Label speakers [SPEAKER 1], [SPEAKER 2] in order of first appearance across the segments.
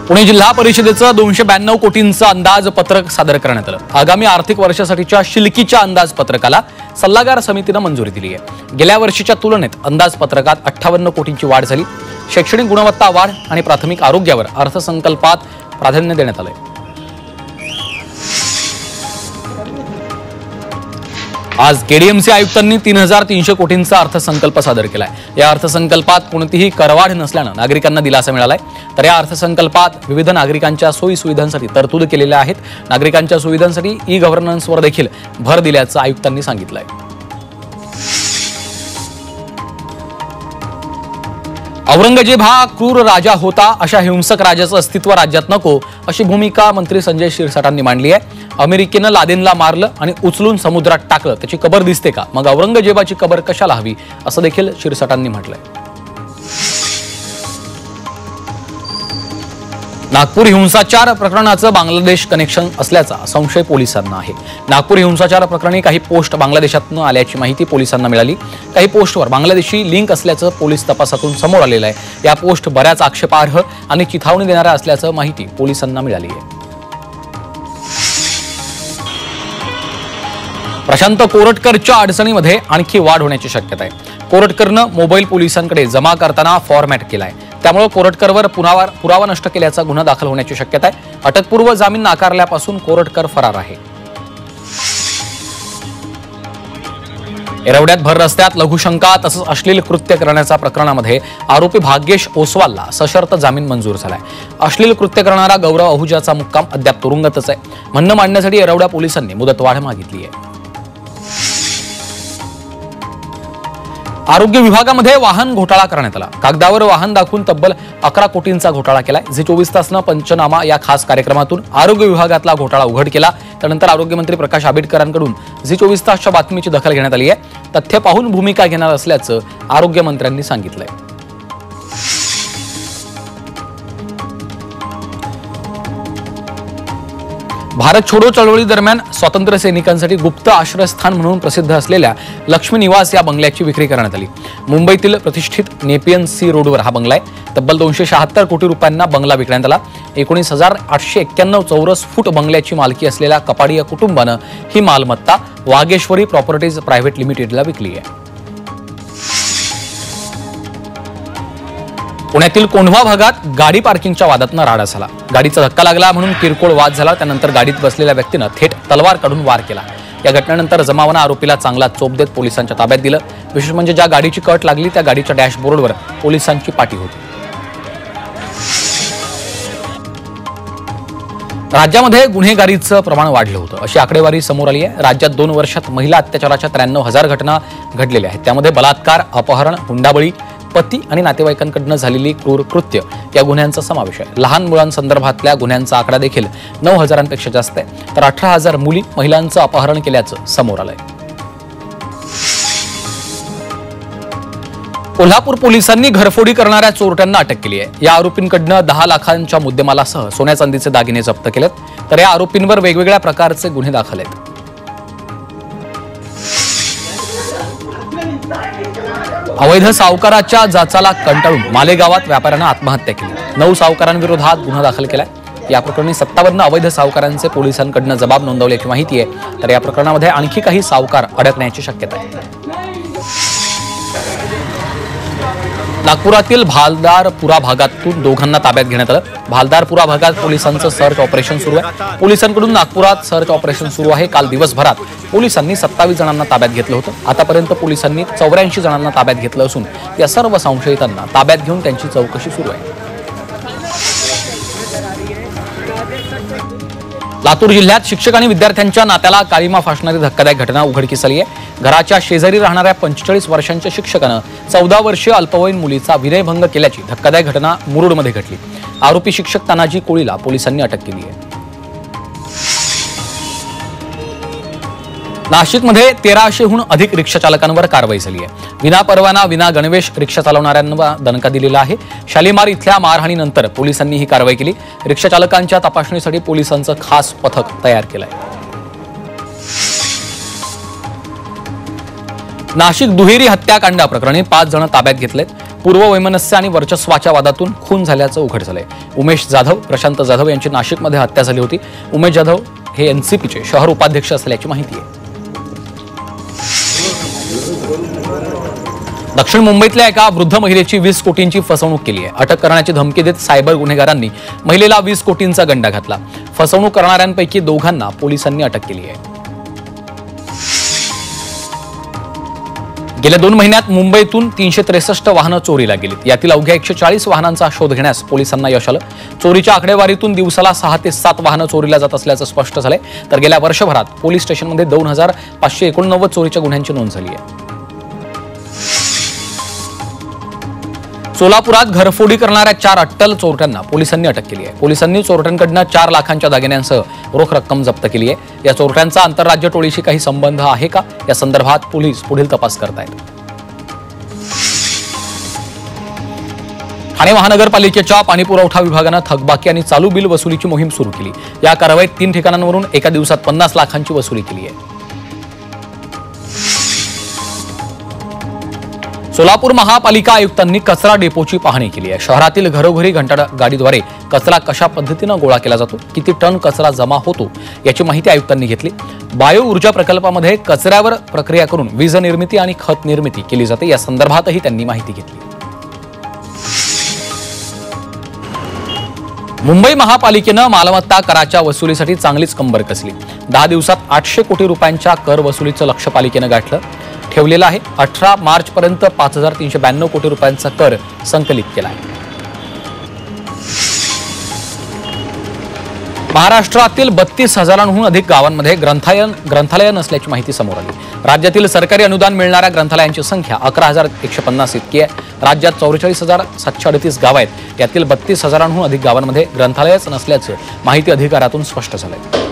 [SPEAKER 1] पुणे जिल्हा परिषदेचं 292 कोटींचं अंदाजपत्रक सादर करण्यात आलं। आगामी आर्थिक वर्षासाठीच्या शिल्लकीच्या अंदाजपत्रकाला सल्लागार समितीने मंजुरी दिली आहे। गेल्या वर्षीच्या तुलनेत अंदाजपत्रकात 58 कोटींची वाढ झाली। शैक्षणिक गुणवत्ता वाढ आणि प्राथमिक आरोग्यावर अर्थसंकल्पात प्राधान्य देण्यात आले। आज केडीएमसी आयुक्तांनी 3300 कोटींचा अर्थसंकल्प सादर केलाय। या अर्थसंकल्पात कोणतीही करवाढ नसल्याने नागरिकांना दिलासा मिळालाय। तर या अर्थसंकल्पात विविध नागरिकांच्या सोयी सुविधांसाठी तरतूद केलेल्या आहेत। नागरिकांच्या सुविधांसाठी ई गव्हर्नन्सवर देखील भर दिल्याचं आयुक्तांनी सांगितलंय। औरंगजेब हा क्रूर राजा होता, अशा हिंसक राजाचं अस्तित्व राज्यात नको, अशी भूमिका मंत्री संजय शिरसाटांनी मांडली आहे। अमेरिकेनं लादेनला मारलं आणि उचलून समुद्रात टाकलं, त्याची कबर दिसते का? मग औरंगजेबाची कबर कशाला हवी, असं देखील शिरसाटांनी म्हटलंय। नागपूर हिंसाचार प्रकरणाचं बांगलादेश कनेक्शन असल्याचा संशय पोलिसांना आहे। नागपूर हिंसाचार प्रकरणी काही पोस्ट बांगलादेशातून आल्याची माहिती पोलिसांना मिळाली। काही पोस्टवर बांगलादेशी लिंक असल्याचं पोलीस तपासातून समोर आलेलं आहे। या पोस्ट बऱ्याच आक्षेपार्ह आणि चिथावणी देणाऱ्या असल्याचं माहिती पोलिसांना मिळाली आहे। प्रशांत कोरटकरच्या अडचणीमध्ये आणखी वाढ होण्याची शक्यता आहे। कोरटकरनं मोबाईल पोलिसांकडे जमा करताना फॉर्मॅट केलाय, त्यामुळे कोरटकरवर पुरावा नष्ट केल्याचा गुन्हा दाखल होण्याची शक्यता आहे। अटकपूर्व जामीन नाकारल्यापासून कोरटकर फरार आहे। येरवड्यात भर रस्त्यात लघुशंका तसंच अश्लील कृत्य करण्याच्या प्रकरणामध्ये आरोपी भाग्येश ओसवालला सशर्त जामीन मंजूर झालाय। अश्लील कृत्य करणारा गौरव अहुजाचा मुक्काम अद्याप तुरुंगातच आहे। म्हणणं मांडण्यासाठी येरवड्या पोलिसांनी मुदतवाढ मागितली आहे। आरोग्य विभागामध्ये वाहन घोटाळा करण्यात आला। कागदावर वाहन दाखवून तब्बल 11 कोटींचा घोटाळा केलाय। झी 24 तासनं पंचनामा या खास कार्यक्रमातून आरोग्य विभागातला घोटाळा उघड केला। त्यानंतर आरोग्यमंत्री प्रकाश आंबेडकरांकडून झी 24 तासच्या बातमीची दखल घेण्यात आली आहे। तथ्य पाहून भूमिका घेणार असल्याचं आरोग्यमंत्र्यांनी सांगितलंय। भारत छोडो चळवळी दरम्यान स्वातंत्र्य सैनिकांसाठी गुप्त आश्रयस्थान म्हणून प्रसिद्ध असलेल्या लक्ष्मी निवास या बंगल्याची विक्री करण्यात आली। मुंबईतील प्रतिष्ठित नेपियन सी रोडवर हा बंगला आहे। तब्बल 276 कोटी रुपयांना बंगला विकण्यात आला। 19,891 चौरस फूट बंगल्याची मालकी असलेल्या कपाडिया कुटुंबानं ही मालमत्ता वागेश्वरी प्रॉपर्टीज प्रायव्हेट लिमिटेडला विकली आहे। पुण्यातील कोंढवा भागात गाडी पार्किंगच्या वादातनं राडा झाला। गाडीचा धक्का लागला म्हणून किरकोळ वाद झाला। त्यानंतर गाडीत बसलेल्या व्यक्तीनं थेट तलवार काढून वार केला। या घटनेनंतर जमावानं आरोपीला चांगला चोप देत पोलिसांच्या ताब्यात दिलं। विशेष म्हणजे ज्या गाडीची कट लागली त्या गाडीच्या डॅशबोर्डवर पोलिसांची पाटी होती। राज्यामध्ये गुन्हेगारीचं प्रमाण वाढलं होतं, अशी आकडेवारी समोर आली आहे। राज्यात 2 वर्षात महिला अत्याचाराच्या 93,000 घटना घडलेल्या आहेत। त्यामध्ये बलात्कार, अपहरण, हुंडाबळी, पती आणि नातेवाईकांकडून झालेली क्रूर कृत्य या गुन्ह्यांचा समावेश आहे। लहान मुलांसंदर्भातल्या गुन्ह्यांचा आकडा देखील 9,000पेक्षा जास्त आहे। तर 18,000 मुली महिलांचं अपहरण केल्याचं समोर आलंय। कोल्हापूर पोलिसांनी घरफोडी करणाऱ्या चोरट्यांना अटक केली आहे। या आरोपींकडून 10 लाखांच्या मुद्देमालासह सोन्या चांदीचे दागिने जप्त केलेत। तर या आरोपींवर वेगवेगळ्या प्रकारचे गुन्हे दाखल आहेत। अवैध सावकाराच्या जाचाला कंटाळून मालेगावात व्यापाऱ्यानं आत्महत्या केली। 9 सावकारांविरोधात गुन्हा दाखल केलाय। या प्रकरणी 57 अवैध सावकारांचे पोलिसांकडून जबाब नोंदवल्याची माहिती आहे। तर या प्रकरणामध्ये आणखी काही सावकार अडकण्याची शक्यता आहे। नागपुरातील भालदारपुरा भागातून दोघांना ताब्यात घेण्यात आलं। भालदारपुरा भागात पोलिसांचं सर्च ऑपरेशन सुरू आहे। पोलिसांकडून नागपुरात सर्च ऑपरेशन सुरू आहे। काल दिवसभरात पोलिसांनी 27 जणांना ताब्यात घेतलं होतं। आतापर्यंत पोलिसांनी 84 जणांना ताब्यात घेतलं असून या सर्व संशयितांना ताब्यात घेऊन त्यांची चौकशी सुरू आहे। लातूर जिल्ह्यात शिक्षक आणि विद्यार्थ्यांच्या नात्याला काळीमा फासणारी धक्कादायक घटना उघडकीस आली आहे। घराच्या शेजारी राहणाऱ्या 45 वर्षांच्या शिक्षकानं 14 वर्षीय अल्पवयीन मुलीचा विनयभंग केल्याची धक्कादायक घटना मुरुडमध्ये घडली। आरोपी शिक्षक तानाजी कोळीला पोलिसांनी अटक केली आहे। नाशिकमध्ये 1300हून अधिक रिक्षा चालकांवर कारवाई झाली आहे। विना परवाना विना गणवेश रिक्षा चालवणाऱ्यांना दणका दिलेला आहे। शालिमार इथल्या मारहाणीनंतर पोलिसांनी ही कारवाई केली। रिक्षा चालकांच्या तपासणीसाठी पोलिसांचं खास पथक तयार केलंय। नाशिक दुहेरी हत्याकांड प्रकरणी 5 जण ताब्यात घेतलेत। पूर्ववैमनस्य आणि वर्चस्वाच्या वादातून खून झाल्याचं उघड झालंय. उमेश जाधव, प्रशांत जाधव यांची नाशिकमध्ये हत्या झाली होती. उमेश जाधव हे एनसीपीचे शहर उपाध्यक्ष असल्याची माहिती आहे. दक्षिण मुंबईतल्या एका वृद्ध महिलेची 20 कोटींची फसवणूक केली आहे. अटक करण्याची धमकी देत सायबर गुन्हेगारांनी महिलेला 20 कोटींचा गंडा घातला. फसवणूक करणाऱ्यांपैकी दोघांना पोलिसांनी अटक केली आहे. गेल्या 2 महिन्यात मुंबईतून 363 वाहनं चोरीला गेलीत. यातील अवघ्या 140 वाहनांचा शोध घेण्यास पोलिसांना यश आलं. चोरीच्या आकडेवारीतून दिवसाला 6 ते 7 वाहनं चोरीला जात असल्याचं स्पष्ट झालंय. तर गेल्या वर्षभरात पोलीस स्टेशनमध्ये 2589 चोरीच्या गुन्ह्यांची नोंद झाली आहे. सोलापुरात घरफोडी करणाऱ्या 4 अट्टल चोरट्यांना पोलिसांनी अटक केली आहे. पोलिसांनी चोरट्यांकडून 4 लाखांच्या दागिन्यांसह रोख रक्कम जप्त केली आहे. या चोरट्यांचा आंतरराज्य टोळीशी काही संबंध आहे का, या संदर्भात पोलीस पुढील तपास करतायत. ठाणे महानगरपालिकेच्या पाणीपुरवठा विभागानं थकबाकी आणि चालू बिल वसुलीची मोहीम सुरू केली. या कारवाईत 3 ठिकाणांवरून एका दिवसात 50 लाखांची वसुली केली आहे. सोलापूर महापालिका आयुक्तांनी कचरा डेपोची पाहणी केली आहे. शहरातील घरोघरी घंटागाडीद्वारे कचरा कशा पद्धतीनं गोळा केला जातो, किती टन कचरा जमा होतो याची माहिती आयुक्तांनी घेतली. बायो ऊर्जा प्रकल्पामध्ये कचऱ्यावर प्रक्रिया करून वीज निर्मिती आणि खत निर्मिती केली जाते, या संदर्भातही त्यांनी माहिती घेतली. मुंबई महापालिकेनं मालमत्ता कराच्या वसुलीसाठी चांगलीच कंबर कसली. 10 दिवसात 800 कोटी रुपयांच्या कर वसुलीचं लक्ष्य पालिकेनं गाठलं ठेवलेलं आहे. 18 मार्चपर्यंत 5392 कोटी रुपयांचा कर संकलित केला आहे. महाराष्ट्रातील 32,000हून अधिक गावांमध्ये ग्रंथालय नसल्याची माहिती समोर आली. राज्यातील सरकारी अनुदान मिळणाऱ्या ग्रंथालयांची संख्या 11,150 इतकी आहे. राज्यात 44,738 गाव आहेत. यातील 32,000हून अधिक गावांमध्ये ग्रंथालयच नसल्याचं माहिती अधिकारातून स्पष्ट झालंय.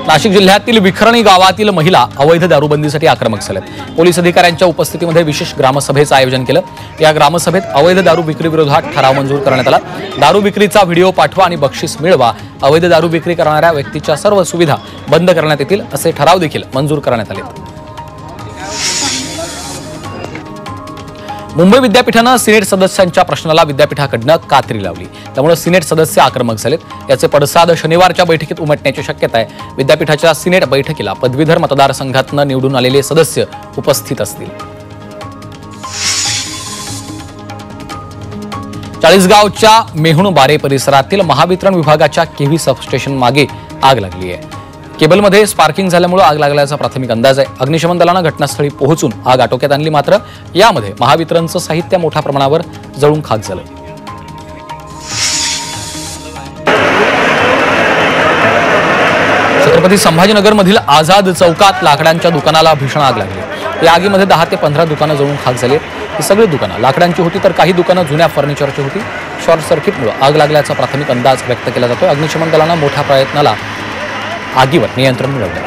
[SPEAKER 1] नाशिक जिल्ह्यातील विखरणी गावातील महिला अवैध दारूबंदीसाठी आक्रमक झाल्यात. पोलीस अधिकाऱ्यांच्या उपस्थितीमध्ये विशेष ग्रामसभेचं आयोजन केलं. या ग्रामसभेत अवैध दारू विक्री विरोधात ठराव मंजूर करण्यात आला. दारू विक्रीचा व्हिडिओ पाठवा आणि बक्षीस मिळवा. अवैध दारू विक्री करणाऱ्या व्यक्तीच्या सर्व सुविधा बंद करण्यात येतील असे ठराव देखील मंजूर करण्यात आले. मुंबई विद्यापीठानं सिनेट सदस्यांच्या प्रश्नाला विद्यापीठाकडनं कात्री लावली. त्यामुळे सिनेट सदस्य आक्रमक झालेत. याचे पडसाद शनिवारच्या बैठकीत उमटण्याची शक्यता आहे. विद्यापीठाच्या सिनेट बैठकीला पदवीधर मतदारसंघातनं निवडून आलेले सदस्य उपस्थित असतील. चाळीसगावच्या मेहुण बारे परिसरातील महावितरण विभागाच्या केव्ही सबस्टेशन मागे आग लागली आहे. केबलमध्ये स्पार्किंग झाल्यामुळे आग लागल्याचा प्राथमिक अंदाज आहे. अग्निशमन दलानं घटनास्थळी पोहोचून आग आटोक्यात आणली. मात्र यामध्ये महावितरणचं साहित्य मोठ्या प्रमाणावर जळून खाक झालं. छत्रपती संभाजीनगरमधील आझाद चौकात लाकडांच्या दुकानाला भीषण आग लागली. या आगीमध्ये 10 ते 15 दुकानं जळून खाक झाली. ही सगळी दुकानं लाकडांची होती, तर काही दुकानं जुन्या फर्निचरची होती. शॉर्ट सर्किटमुळे आग लागल्याचा प्राथमिक अंदाज व्यक्त केला जातो. अग्निशमन दलानं मोठ्या प्रयत्नाला आगीवर नियंत्रण मिळवलं.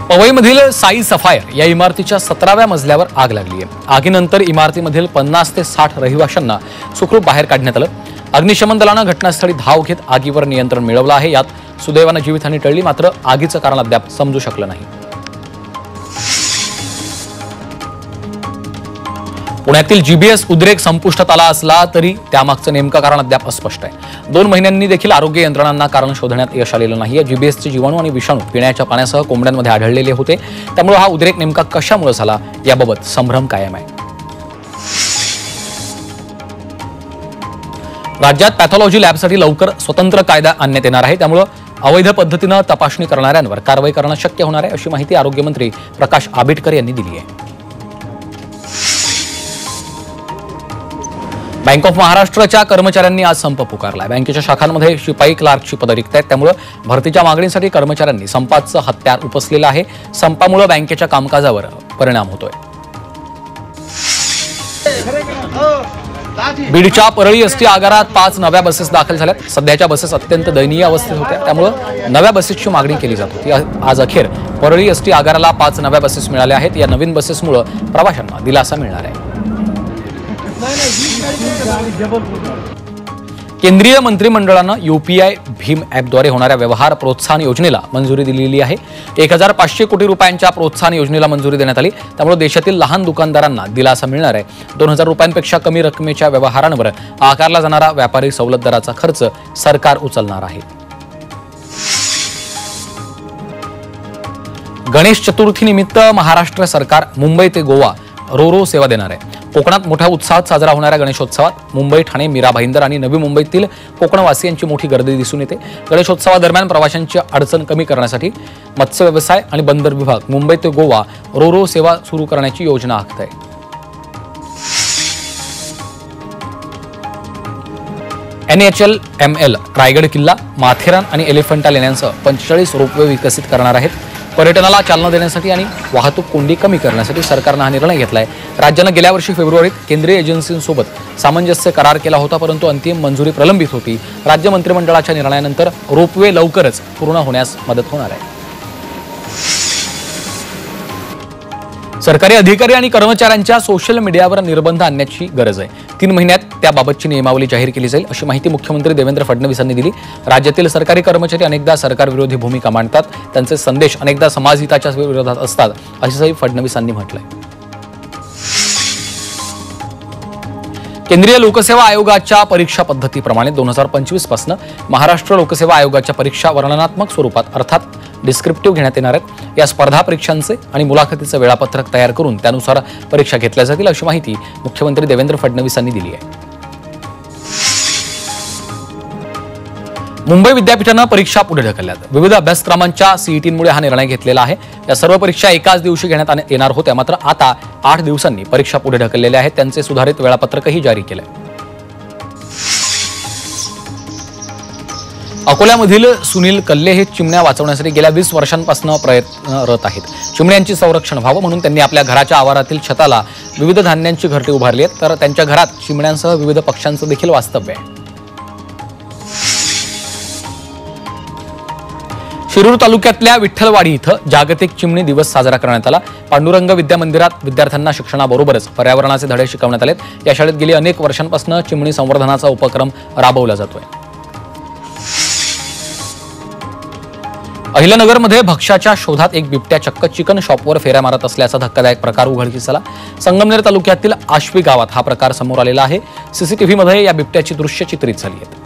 [SPEAKER 1] पवईमधील साई सफायर या इमारतीच्या 17व्या मजल्यावर आग लागली आहे. आगीनंतर इमारतीमधील 50 ते 60 रहिवाशांना सुखरूप बाहेर काढण्यात आलं. अग्निशमन दलानं घटनास्थळी धाव घेत आगीवर नियंत्रण मिळवलं आहे. यात सुदैवानं जीवितहानी टळली. मात्र आगीचं कारण अद्याप समजू शकलं नाही. पुण्यातील जीबीएस उद्रेक संपुष्टात आला असला तरी त्यामागचं नेमकं कारण अद्याप अस्पष्ट आहे. 2 महिन्यांनी देखील आरोग्य यंत्रणांना कारण शोधण्यात यश आलेलं नाही. जीबीएसचे जीवाणू आणि विषाणू पिण्याच्या पाण्यासह कोंबड्यांमध्ये आढळलेले होते. त्यामुळे हा उद्रेक नेमका कशामुळे झाला याबाबत संभ्रम कायम आहे. राज्यात पॅथॉलॉजी लॅबसाठी लवकर स्वतंत्र कायदा आणण्यात येणार आहे. त्यामुळे अवैध पद्धतीनं तपासणी करणाऱ्यांवर कारवाई करणं शक्य होणार आहे, अशी माहिती आरोग्यमंत्री प्रकाश आंबेडकर यांनी दिली आहे. बँक ऑफ महाराष्ट्राच्या कर्मचाऱ्यांनी आज संप पुकारला. बँकेच्या शाखांमध्ये शिपाई क्लार्कची पदं रिक्त आहेत. त्यामुळे भरतीच्या मागणीसाठी कर्मचाऱ्यांनी संपाचं हत्यार उपसलेलं आहे. संपामुळे बँकेच्या कामकाजावर परिणाम होतोय. बीडच्या परळी एसटी आगारात 5 नव्या बसेस दाखल झाल्यात. सध्याच्या बसेस अत्यंत दयनीय अवस्थेत होत्या. त्यामुळे नव्या बसेसची मागणी केली जात होती. आज अखेर परळी एसटी आगाराला 5 नव्या बसेस मिळाल्या आहेत. या नवीन बसेसमुळे प्रवाशांना दिलासा मिळणार आहे. केंद्रीय मंत्रिमंडळानं यूपीआय भीम ॲपद्वारे होणाऱ्या व्यवहार प्रोत्साहन योजनेला मंजुरी दिलेली आहे. 1500 कोटी रुपयांच्या प्रोत्साहन योजनेला मंजुरी देण्यात आली. त्यामुळे देशातील लहान दुकानदारांना दिलासा मिळणार आहे. 2000 रुपयांपेक्षा कमी रकमेच्या व्यवहारांवर आकारला जाणारा व्यापारी सवलत दराचा खर्च सरकार उचलणार आहे. गणेश चतुर्थीनिमित्त महाराष्ट्र सरकार मुंबई ते गोवा रो सेवा देणार आहे. कोकणात मोठ्या उत्साहात साजरा होणाऱ्या गणेशोत्सवात मुंबई, ठाणे, मीरा भाईंदर आणि नवी मुंबईतील कोकणवासियांची मोठी गर्दी दिसून येते. गणेशोत्सवादरम्यान प्रवाशांची अडचण कमी करण्यासाठी मत्स्य व्यवसाय आणि बंदर विभाग मुंबई ते गोवा रो सेवा सुरू करण्याची योजना आखत आहे. NHLML रायगड किल्ला, माथेरान आणि एलिफंटा लेण्यांसह 45 रोपवे विकसित करणार आहेत. पर्यटनाला चालना देण्यासाठी आणि वाहतूक कोंडी कमी करण्यासाठी सरकारनं हा निर्णय घेतलाय. राज्यानं गेल्या वर्षी फेब्रुवारीत केंद्रीय एजन्सींसोबत सामंजस्य करार केला होता, परंतु अंतिम मंजुरी प्रलंबित होती. राज्य मंत्रिमंडळाच्या निर्णयानंतर रोपवे लवकरच पूर्ण होण्यास मदत होणार आहे. सरकारी अधिकारी आणि कर्मचाऱ्यांच्या सोशल मीडियावर निर्बंध आणण्याची गरज आहे. 3 महिन्यात त्याबाबतची नियमावली जाहीर केली जाईल, अशी माहिती मुख्यमंत्री देवेंद्र फडणवीस यांनी दिली. राज्यातील सरकारी कर्मचारी अनेकदा सरकारविरोधी भूमिका मांडतात, त्यांचे संदेश अनेकदा समाजहिताच्या विरोधात असतात, असंही फडणवीस यांनी म्हटलंय. केंद्रीय लोकसेवा आयोगाच्या परीक्षा पद्धतीप्रमाणे 2025 पासून महाराष्ट्र लोकसेवा आयोगाच्या परीक्षा वर्णनात्मक स्वरूपात अर्थात डिस्क्रिप्टिव्ह घेण्यात येणार आहेत. या स्पर्धा परीक्षांचे आणि मुलाखतीचं वेळापत्रक तयार करून त्यानुसार परीक्षा घेतल्या जातील, अशी माहिती मुख्यमंत्री देवेंद्र फडणवीस यांनी दिली आहे. मुंबई विद्यापीठानं परीक्षा पुढे ढकलल्यात. विविध अभ्यासक्रमांच्या सीईटीमुळे हा निर्णय घेतलेला आहे. या सर्व परीक्षा एकाच दिवशी घेण्यात येणार होत्या, मात्र आता 8 दिवसांनी परीक्षा पुढे ढकललेल्या आहेत. त्यांचे सुधारित वेळापत्रकही जारी केलंय. अकोल्यामधील सुनील कल्ले हे चिमण्या वाचवण्यासाठी गेल्या 20 वर्षांपासून प्रयत्नरत आहेत. चिमण्यांचे संरक्षण व्हावं म्हणून त्यांनी आपल्या घराच्या आवारातील छताला विविध धान्यांची घरटी उभारली आहेत, तर त्यांच्या घरात चिमण्यांसह विविध पक्ष्यांचं देखील वास्तव्य आहे. शिरूर तालुक्यातल्या विठ्ठलवाडी इथं जागतिक चिमणी दिवस साजरा करण्यात आला. पांडुरंग विद्या मंदिरात विद्यार्थ्यांना शिक्षणाबरोबरच पर्यावरणाचे धडे शिकवण्यात आलेत. या शाळेत गेली अनेक वर्षांपासून चिमणी संवर्धनाचा उपक्रम राबवला जातोय. अहिल्यानगरमध्ये भक्ष्याच्या शोधात एक बिबट्या चक्क चिकन शॉपवर फेऱ्या मारत असल्याचा धक्कादायक प्रकार उघडकीस आला. संगमनेर तालुक्यातील आश्वी गावात हा प्रकार समोर आलेला आहे. सीसीटीव्हीमध्ये या बिबट्याची दृश्य चित्रित झाली आहेत.